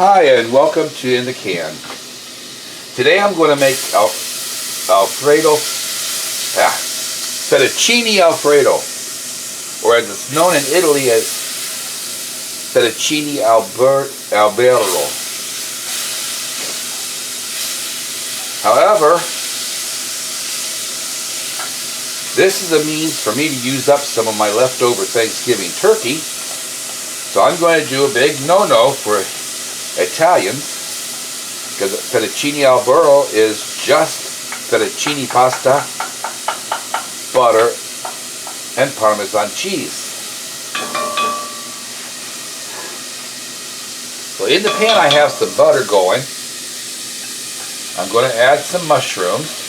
Hi and welcome to In the Can. Today I'm going to make Alfredo, Fettucini Alfredo, or as it's known in Italy as Fettucini Alberto. However, this is a means for me to use up some of my leftover Thanksgiving turkey, so I'm going to do a big no-no for Italians, because Fettucini Alberto is just fettuccine pasta, butter, and Parmesan cheese. So in the pan I have some butter going. I'm going to add some mushrooms.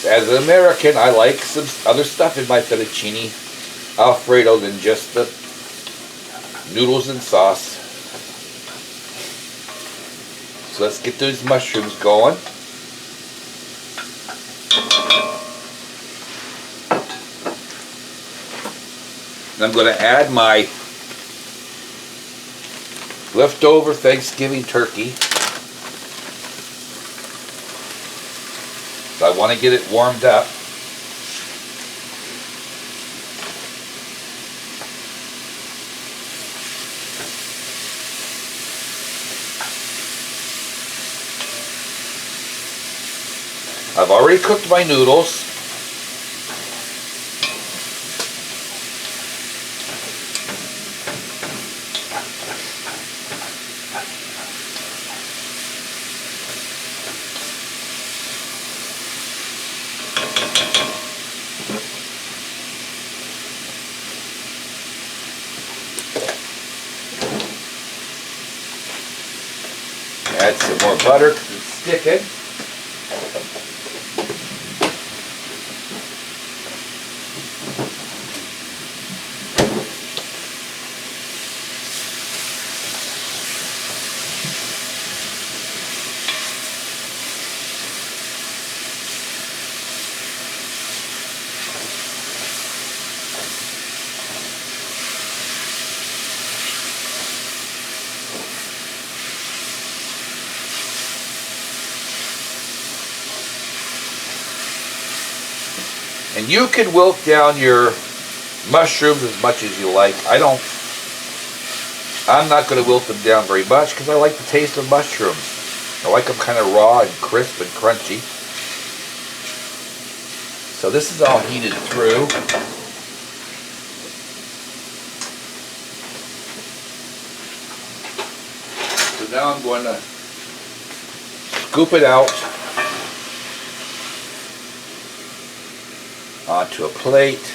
As an American, I like some other stuff in my fettuccine Alfredo than just the noodles and sauce. So let's get those mushrooms going. And I'm going to add my leftover Thanksgiving turkey. So I want to get it warmed up. I've already cooked my noodles. Add some more butter because it's sticking. And you can wilt down your mushrooms as much as you like. I'm not going to wilt them down very much because I like the taste of mushrooms. I like them kind of raw and crisp and crunchy. So this is all heated through. So now I'm going to scoop it out onto a plate.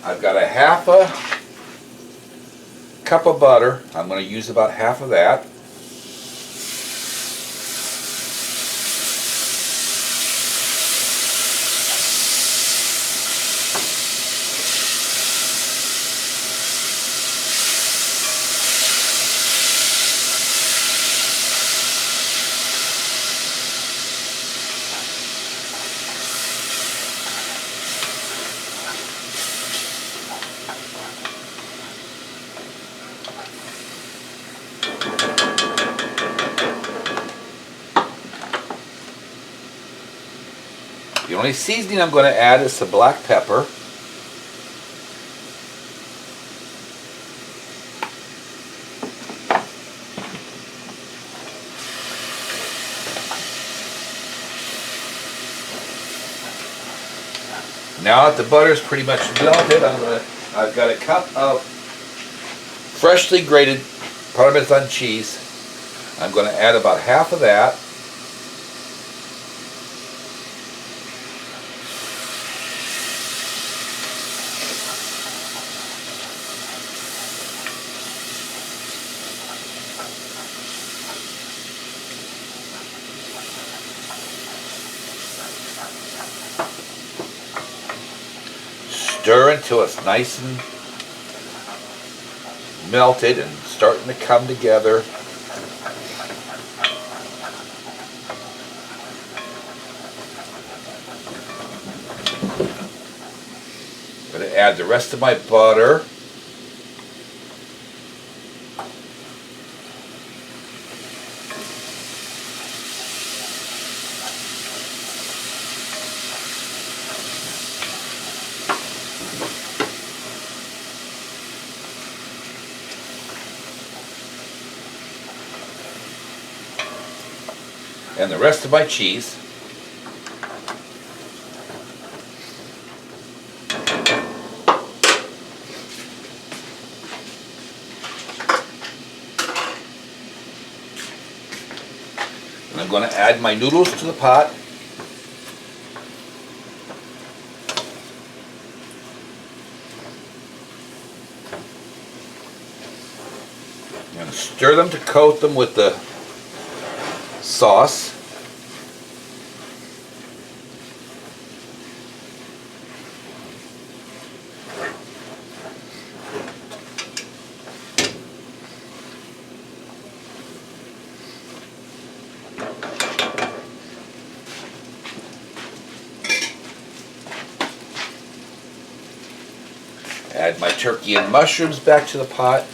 I've got a half a cup of butter. I'm going to use about half of that. The only seasoning I'm going to add is some black pepper. Now that the butter is pretty much melted, I've got a cup of freshly grated Parmesan cheese. I'm going to add about half of that. Stir until it's nice and melted and starting to come together. I'm going to add the rest of my butter. And the rest of my cheese. And I'm going to add my noodles to the pot. I'm going to stir them to coat them with the sauce. Add my turkey and mushrooms back to the pot.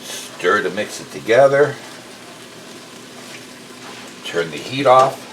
Stir to mix it together. Turn the heat off.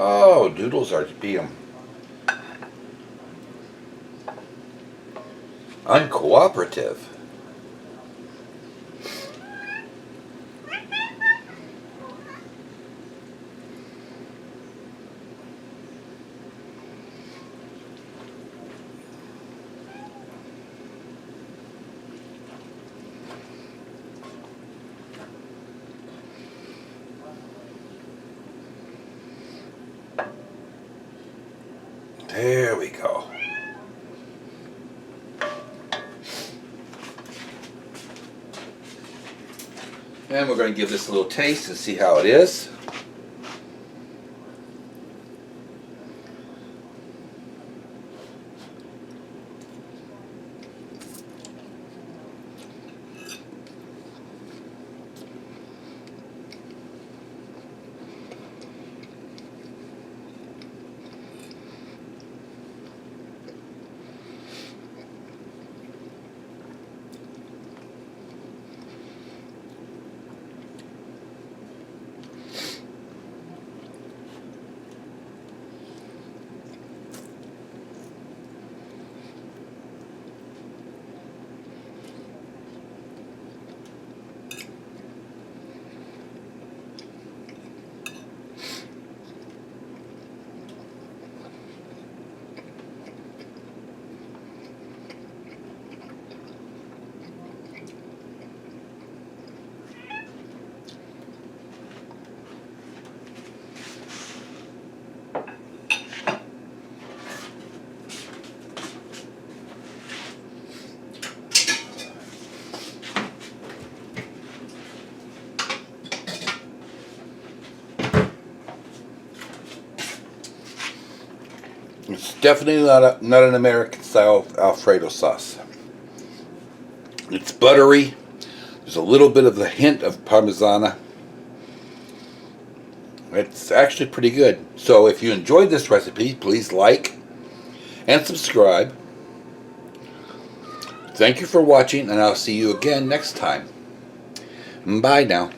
Oh, noodles are being uncooperative. There we go. And we're going to give this a little taste and see how it is. It's definitely not an American style Alfredo sauce. It's buttery. There's a little bit of the hint of parmesan. It's actually pretty good. So if you enjoyed this recipe, please like and subscribe. If Thank you for watching, and I'll see you again next time. Bye now.